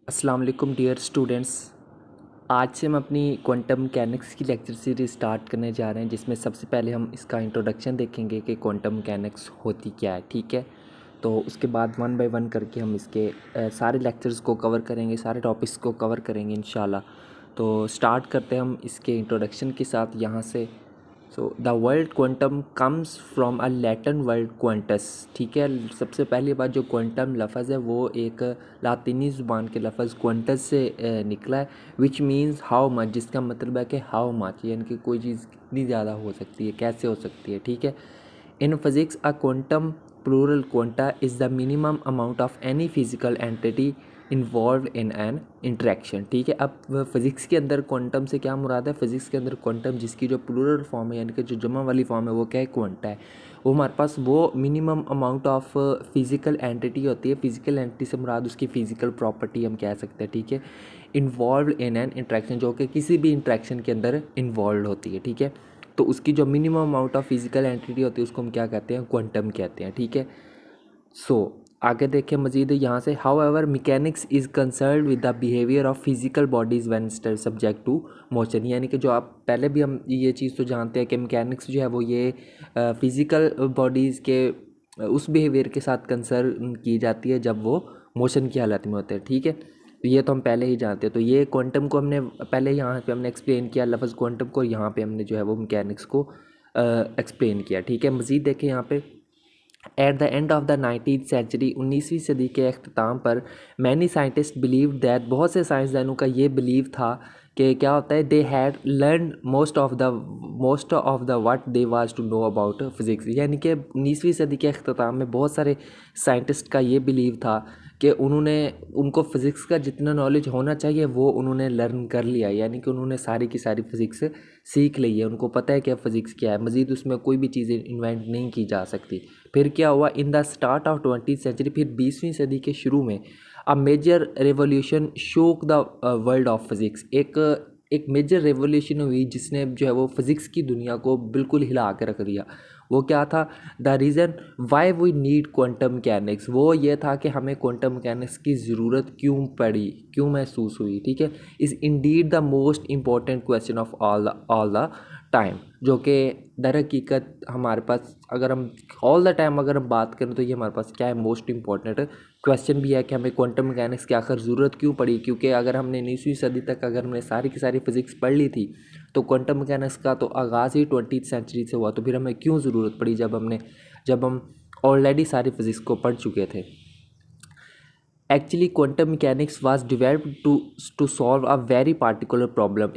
अस्सलाम वालेकुम dear students. आज से हम अपनी क्वांटम मैकेनिक्स की लेक्चर सीरीज स्टार्ट करने जा रहे हैं, जिसमें सबसे पहले हम इसका इंट्रोडक्शन देखेंगे कि क्वांटम मैकेनिक्स होती क्या है। ठीक है, तो उसके बाद वन बाय वन करके हम इसके सारे लेक्चर्स को कवर करेंगे, सारे टॉपिक्स को कवर करेंगे इंशाल्लाह। तो स्टार्ट करते हैं हम इसके इंट्रोडक्शन के साथ यहाँ से। So the world quantum comes from a Latin word quantus. ठीक है, सबसे पहली बात, जो क्वांटम लफ्ज़ है वो एक लातिनी ज़ुबान के लफ्ज़ क्वांटस से निकला है, विच मीन्स हाउ मच, जिसका मतलब है कि हाउ मच, यानी कि कोई चीज़ कितनी ज़्यादा हो सकती है, कैसे हो सकती है। ठीक है, in physics a quantum plural quanta is the minimum amount of any physical entity involve in an interaction. ठीक है, अब फिज़िक्स के अंदर क्वांटम से क्या मुराद है? फिज़िक्स के अंदर क्वांटम जिसकी जो प्लूरल फॉर्म है, यानी कि जो जमा वाली फॉर्म है, वो क्या है? क्वांटा है। वो हमारे पास वो minimum amount of physical entity होती है। फिज़िकल एंटिटी से मुराद उसकी फ़िज़िकल प्रॉपर्टी हम कह सकते हैं। ठीक है, इन्वॉल्व इन एन इंट्रैक्शन, जो कि किसी भी इंट्रैक्शन के अंदर इन्वॉल्व होती है। ठीक है, तो उसकी जो minimum amount of physical entity होती है उसको हम क्या कहते हैं? क्वांटम कहते हैं। ठीक है, आगे देखें मजीद यहाँ से। However mechanics is concern with the behaviour of physical bodies when subject to motion, यानी कि जो आप पहले भी हम ये चीज़ तो जानते हैं कि मैकेनिक्स जो है वो ये फिज़िकल बॉडीज़ के उस बिहेवियर के साथ कंसर्न की जाती है जब वो मोशन की हालत में होते हैं। ठीक है, तो ये तो हम पहले ही जानते हैं। तो ये क्वांटम को हमने पहले यहाँ पे हमने एक्सप्लेन किया लफ्ज़ क्वांटम को, यहाँ पे हमने जो है वो मैकेनिक्स को एक्सप्लेन किया। ठीक है, मज़ीद देखें यहाँ पे। At the end of the 19th century, 19वीं सदी के अख्ताम पर, मैनी साइंटिस्ट बिलीव दैट, बहुत से साइंसदानों का ये बिलीव था कि क्या होता है, they had learn most of the what they was to know about physics, यानी कि 19वीं सदी के अख्ताम में बहुत सारे साइंटिस्ट का ये बिलीव था कि उनको फ़िज़िक्स का जितना नॉलेज होना चाहिए वो उन्होंने लर्न कर लिया, यानी कि उन्होंने सारी की सारी फ़िज़िक्स सीख ली है, उनको पता है कि फ़िज़िक्स क्या है, मज़ीद उसमें कोई भी चीज़ें इन्वेंट नहीं की जा सकती। फिर क्या हुआ, in the start of 20th century, फिर 20वीं सदी के शुरू में, a major revolution shook the world of physics, एक मेजर रेवोल्यूशन हुई जिसने जो है वो फिज़िक्स की दुनिया को बिल्कुल हिला के रख दिया। वो क्या था? The reason why we need quantum mechanics, वो ये था कि हमें क्वांटम मैकेनिक्स की ज़रूरत क्यों पड़ी, क्यों महसूस हुई। ठीक है, is Indeed the most important question of all the time, जो कि दर हकीकत हमारे पास, अगर हम ऑल द टाइम अगर हम बात करें तो ये हमारे पास क्या है? मोस्ट इंपॉर्टेंट क्वेश्चन भी है कि हमें क्वांटम मैकेनिक्स की आखिर ज़रूरत क्यों पड़ी। क्योंकि अगर हमने 19वीं सदी तक अगर हमने सारी की सारी फिज़िक्स पढ़ ली थी, तो क्वांटम मैकेनिक्स का तो आगाज़ ही 20th सेंचुरी से हुआ, तो फिर हमें क्यों ज़रूरत पड़ी जब हम ऑलरेडी सारी फिज़िक्स को पढ़ चुके थे। Actually quantum mechanics was developed to solve a very particular problem.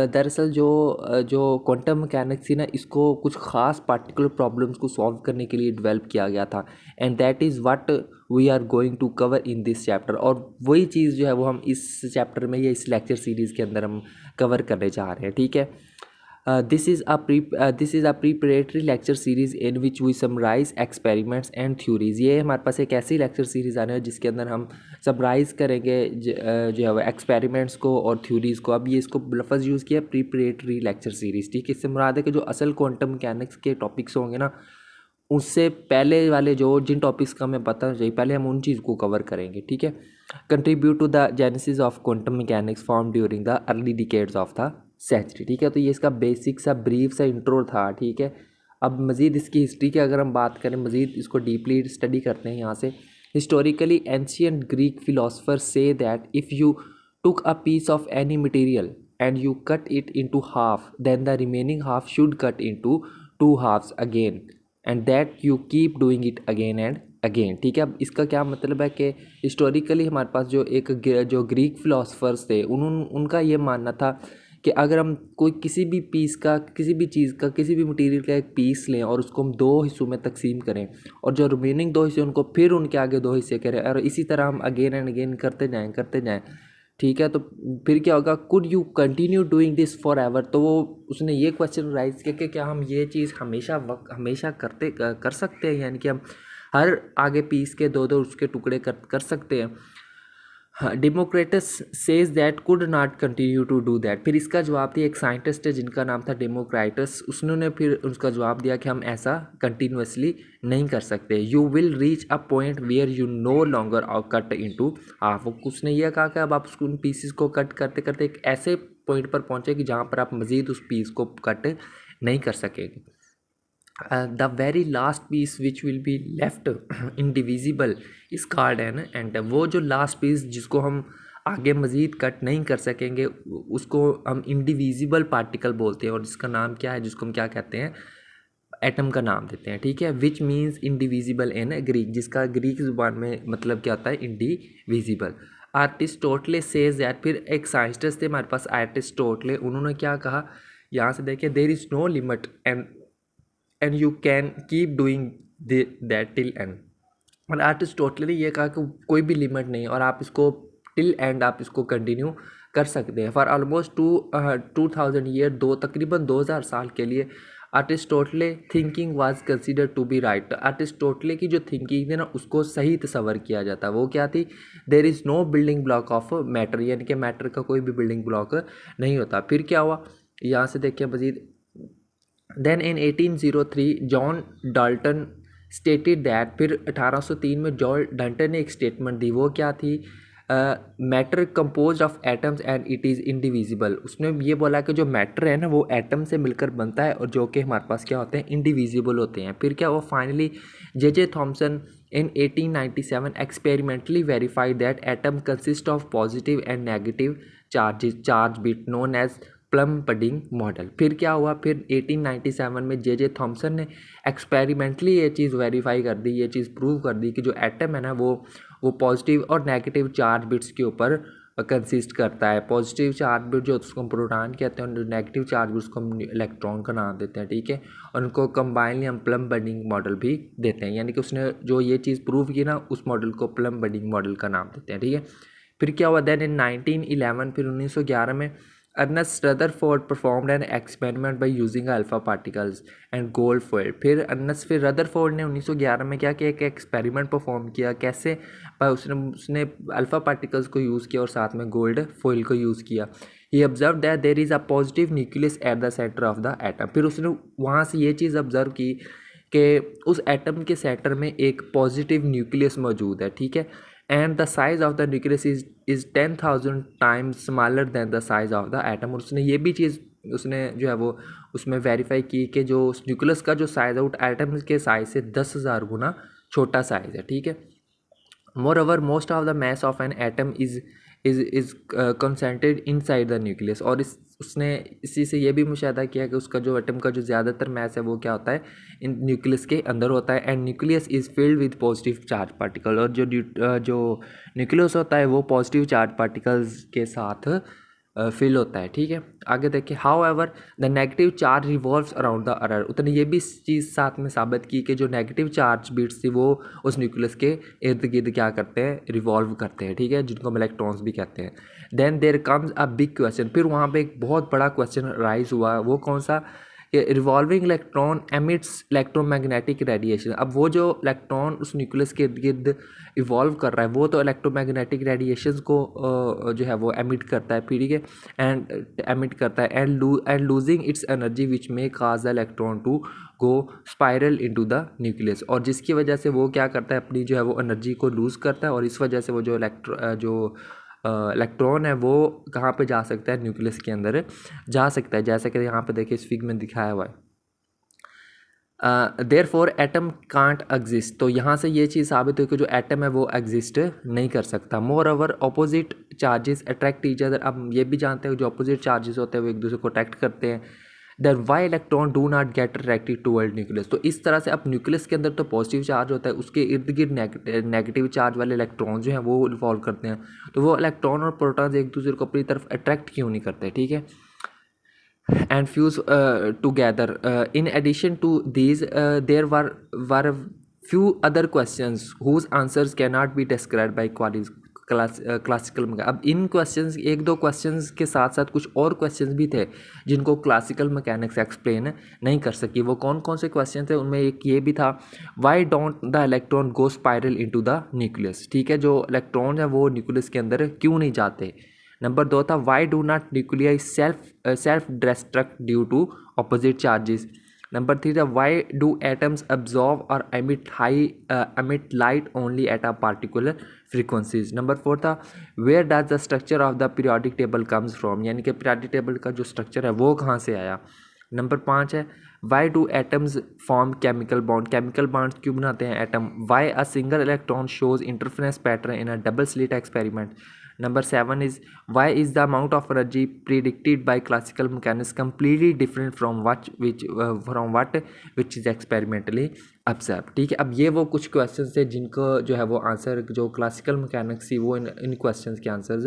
दरअसल जो क्वांटम मैकेनिक्स थी ना, इसको कुछ ख़ास पार्टिकुलर प्रॉब्लम्स को सॉल्व करने के लिए डेवलप किया गया था, and that is what we are going to cover in this chapter. और वही चीज़ जो है वो हम इस चैप्टर में या इस लेक्चर सीरीज़ के अंदर हम कवर करने जा रहे हैं। ठीक है, this is a preparatory lecture series in which we summarize experiments and theories। ये हमारे पास एक ऐसी लेक्चर सीरीज़ आने है जिसके अंदर हम समराइज़ करेंगे जो है वो एक्सपेरिमेंट्स को और थ्योरीज़ को। अब ये इसको लफ्ज़ यूज़ किया प्रीपरेटरी लेक्चर सीरीज़। ठीक है, इससे मुराद है कि जो असल क्वांटम मैकेनिक्स के टॉपिक्स होंगे ना, उससे पहले वाले जो जिन टॉपिक्स का हमें पता चाहिए, पहले हम उन चीज़ को कवर करेंगे। ठीक है, contribute to the genesis of quantum mechanics form during the early decades of the century. ठीक है, तो ये इसका बेसिक सा ब्रीफ सा इंट्रो था। ठीक है, अब मज़ीद इसकी हिस्ट्री की अगर हम बात करें, मज़ीद इसको डीपली स्टडी करते हैं यहाँ से। हिस्टोरिकली एंशियंट ग्रीक फिलोसफर्स से that if you took a piece of any material and you cut it into half, then the remaining half should cut into two halves again, and that you keep doing it again and again. ठीक है, अब इसका क्या मतलब है कि historically हमारे पास जो ग्रीक फिलोसफर्स थे, उनका ये मानना था कि अगर हम कोई किसी भी पीस का, किसी भी चीज़ का, किसी भी मटेरियल का एक पीस लें और उसको हम दो हिस्सों में तकसीम करें, और जो रिमेनिंग दो हिस्से उनको फिर उनके आगे दो हिस्से करें, और इसी तरह हम अगेन एंड अगेन करते जाएँ। ठीक है, तो फिर क्या होगा? Could you continue doing this for ever. तो वो उसने ये क्वेश्चन राइज किया कि क्या हम ये चीज़ हमेशा कर सकते हैं, यानी कि हम हर आगे पीस के दो दो उसके टुकड़े कर सकते हैं। हाँ, Democritus says that could not continue to do that. फिर इसका जवाब दिया एक साइंटिस्ट है जिनका नाम था डेमोक्राइटस, उसने फिर उसका जवाब दिया कि हम ऐसा कंटिन्यूसली नहीं कर सकते। You will reach a point where you no longer are cut into half. उसने यह कहा कि अब आप उसको उन पीसेस को कट करते करते एक ऐसे पॉइंट पर पहुँचे कि जहाँ पर आप मज़ीद उस पीस को कट नहीं कर सकेंगे। The very last piece which will be left indivisible is called an end. वो जो लास्ट पीस जिसको हम आगे मज़ीद कट नहीं कर सकेंगे उसको हम इंडिविजिबल पार्टिकल बोलते हैं, और जिसका नाम क्या है, जिसको हम क्या कहते हैं, एटम का नाम देते हैं, ठीक है। Which means indivisible in Greek, जिसका ग्रीक ज़ुबान में मतलब क्या होता है, इंडिविजिबल। आर्टिस्टोटले says that. फिर एक साइंटिस्ट थे हमारे पास आर्टिस्टोटले, उन्होंने क्या कहा, यहाँ से देखिए, there is no limit and you can keep doing that till end. और आर्टिस्टोटल ने ये कहा कि कोई भी लिमिट नहीं और आप इसको टिल एंड आप इसको कंटिन्यू कर सकते हैं। फॉर ऑलमोस्ट 2000 ईयर, तकरीबन 2000 साल के लिए Aristotle thinking was consider to be right. Aristotle की जो थिंकिंग थी ना उसको सही तस्वर किया जाता। वो क्या थी, there is no building block of matter, यानी कि मैटर का कोई भी बिल्डिंग ब्लॉक नहीं होता। फिर क्या हुआ, यहाँ से देखिए मजीद। Then in 1803 John Dalton stated that. फिर 1803 में जॉन डाल्टन ने एक स्टेटमेंट दी, वो क्या थी, matter compose of atoms and it is indivisible. उसने ये बोला कि जो मैटर है ना वो एटम से मिलकर बनता है और जो कि हमारे पास क्या होते हैं, इंडिविजिबल होते हैं। फिर क्या हुआ, finally J Thomson in 1897 experimentally verified that atom consist of positive and negative charge bit known as plum pudding model. फिर क्या हुआ, फिर 1897 में जे थॉमसन ने एक्सपेरिमेंटली ये चीज़ वेरीफाई कर दी, ये चीज़ प्रूव कर दी कि जो एटम है ना वो पॉजिटिव और नेगेटिव चार्ज बिट्स के ऊपर कंसिस्ट करता है। पॉजिटिव चार्ज बिट जो उसको हम प्रोटॉन कहते हैं और नेगेटिव चार्ज बिट्स को हम इलेक्ट्रॉन का नाम देते हैं, ठीक है। और उनको कंबाइनली हम प्लम बडिंग मॉडल भी देते हैं, यानी कि उसने जो ये चीज़ प्रूव की ना उस मॉडल को प्लम बडिंग मॉडल का नाम देते हैं, ठीक है। फिर क्या हुआ, देन इन 1911, फिर 1911 में Ernest Rutherford performed an experiment by using alpha particles and gold foil. फिर रदरफोर्ड ने 1911 में क्या किया, एक एक्सपेरिमेंट परफॉर्म किया। कैसे, उसने अल्फा पार्टिकल्स को यूज़ किया और साथ में गोल्ड फॉइल को यूज़ किया। He observe that there is a positive nucleus at the centre of the atom. फिर उसने वहाँ से ये चीज़ ऑब्जर्व की कि उस एटम के सेंटर में एक पॉजिटिव न्यूक्लियस मौजूद है, ठीक है। And the size of the nucleus is 10,000 times smaller than the size of the atom. और उसने ये भी चीज़ उसने जो है वो उसमें वेरीफाई की कि जो न्यूक्लियस का जो साइज़ है वो एटम के साइज से 10,000 गुना छोटा साइज़ है, ठीक है। More most of the mass of an atom is concentrated inside the nucleus. और उसने इसी से ये भी मुशाहिदा किया कि उसका जो एटम का जो ज़्यादातर मैस है वो क्या होता है, इन न्यूक्लियस के अंदर होता है। And nucleus is filled with positive charge particle. और जो न्यूक्लियस होता है वो पॉजिटिव चार्ज पार्टिकल्स के साथ फिल होता है, ठीक है। आगे देखिए, how ever the negative charge revolves around the earth. उसने ये भी चीज़ साथ में साबित की कि जो नेगेटिव चार्ज बिट्स थी वो उस न्यूक्लियस के इर्द गिर्द क्या करते हैं, रिवॉल्व करते हैं, ठीक है, जिनको हम इलेक्ट्रॉन्स भी कहते हैं। Then there comes a big question. फिर वहाँ पे एक बहुत बड़ा क्वेश्चन राइज हुआ, वो कौन सा, revolving electron emits electromagnetic radiation. अब वो जो इलेक्ट्रॉन उस न्यूक्लियस के इर्द गिर्द इवॉल्व कर रहा है वो तो इलेक्ट्रोमैग्नेटिक रेडिएशंस को जो है वो एमिट करता है, ठीक है, एंड एमिट करता है and losing its energy which may cause the electron to go spiral into the nucleus. और जिसकी वजह से वो क्या करता है, अपनी जो है वो एनर्जी को लूज़ करता है और इस वजह से वो जो इलेक्ट्रॉन है वो कहाँ पे जा सकता है, न्यूक्लियस के अंदर जा सकता है, जैसा कि यहाँ पे देखिए इस फिगर में दिखाया हुआ है। Therefore atom can't exist. तो यहाँ से ये चीज़ साबित हुई कि जो एटम है वो एग्जिस्ट नहीं कर सकता। More over opposite charges attract each other. अब ये भी जानते हैं जो अपोजिट चार्जेस होते हैं वो एक दूसरे को अट्रैक्ट करते हैं। Then why electron do not get attracted toward nucleus. तो इस तरह से अब न्यूक्लियस के अंदर तो पॉजिटिव चार्ज होता है, उसके इर्द गिर्द नेगेटिव चार्ज वाले इलेक्ट्रॉन जो हैं वो इन्वॉल्व करते हैं। तो वो इलेक्ट्रॉन और प्रोटॉन्स एक दूसरे को अपनी तरफ अट्रैक्ट क्यों नहीं करते, ठीक है, and fuse together. In addition to these, there were few other questions whose answers cannot be described by classical. अब इन क्वेश्चंस, एक दो क्वेश्चंस के साथ साथ कुछ और क्वेश्चंस भी थे जिनको क्लासिकल मैकेनिक्स एक्सप्लेन नहीं कर सकी। वो कौन कौन से क्वेश्चन थे, उनमें एक ये भी था, why don't the electron go spiral into the nucleus. ठीक है, जो इलेक्ट्रॉन है वो न्यूक्लियस के अंदर क्यों नहीं जाते। नंबर 2 था, why do not nuclei self destruct due to opposite charges. Number 3 था, व्हाई डू एटम्स अब्जॉर्व और emit light only at a particular frequencies. Number 4 था, where does the structure of the periodic table comes from, यानी कि periodic table का जो structure है वो कहाँ से आया। नंबर 5 है, why do atoms form chemical bond, chemical bond क्यों बनाते हैं atom. Why a single electron shows interference pattern in a double slit experiment. Number 7 is, why is the amount of energy predicted by classical mechanics completely different from which is experimentally observed। ठीक है, अब ये वो कुछ questions थे जिनको जो है वो आंसर जो क्लासिकल मैकेनिक्स थी वो इन क्वेश्चंस के आंसर्स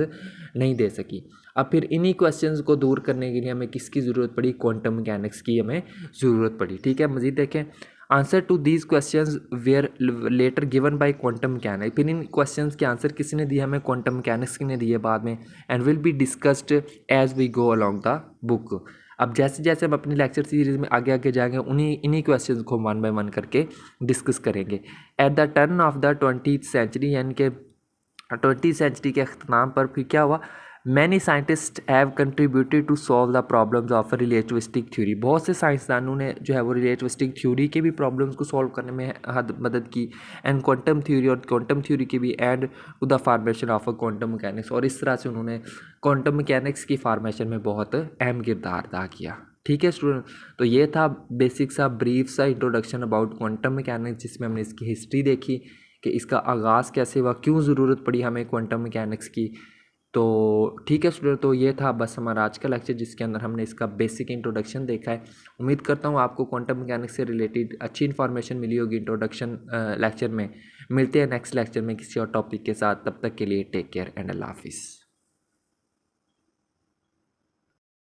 नहीं दे सकी। अब फिर इन्हीं क्वेश्चंस को दूर करने के लिए हमें किसकी ज़रूरत पड़ी, क्वांटम मैकेनिक्स की हमें ज़रूरत पड़ी। ठीक है, मज़ीद देखें, answer to these questions were later given by quantum mechanics. फिर इन क्वेश्चंस के आंसर किसने दिए हमें, क्वांटम मैकेनिक्स ने दिए बाद में, and will be discussed as we go along the book. अब जैसे जैसे हम अपनी लेक्चर सीरीज में आगे आगे जाएंगे इन्हीं क्वेश्चंस को वन बाय वन करके डिस्कस करेंगे। At the turn of the 20th century, यानी कि 20th सेंचुरी के अख्ताम पर फिर क्या हुआ, many scientist have contributed to solve the problems of relativistic theory. बहुत से साइंसदानों ने जो है वो रिलेटिविस्टिक थ्योरी के भी प्रॉब्लम्स को सॉल्व करने में मदद की, एंड क्वांटम थ्योरी और क्वांटम थ्योरी की भी, and to the formation of a quantum mechanics. और इस तरह से उन्होंने क्वांटम मैकेनिक्स की फार्मेशन में बहुत अहम किरदार अदा किया। ठीक है स्टूडेंट, तो ये था बेसिक सा ब्रीफ सा इंट्रोडक्शन अबाउट क्वांटम मैकेनिक्स, जिसमें हमने इसकी हिस्ट्री देखी कि इसका आगाज़ कैसे हुआ, क्यों ज़रूरत पड़ी हमें क्वांटम मैकेनिक्स की। तो ठीक है स्टूडेंट, तो ये था बस हमारा आज का लेक्चर जिसके अंदर हमने इसका बेसिक इंट्रोडक्शन देखा है। उम्मीद करता हूँ आपको क्वांटम मैकेनिक्स से रिलेटेड अच्छी इन्फॉर्मेशन मिली होगी इंट्रोडक्शन लेक्चर में। मिलते हैं नेक्स्ट लेक्चर में किसी और टॉपिक के साथ, तब तक के लिए टेक केयर एंड अल्लाह हाफिज़।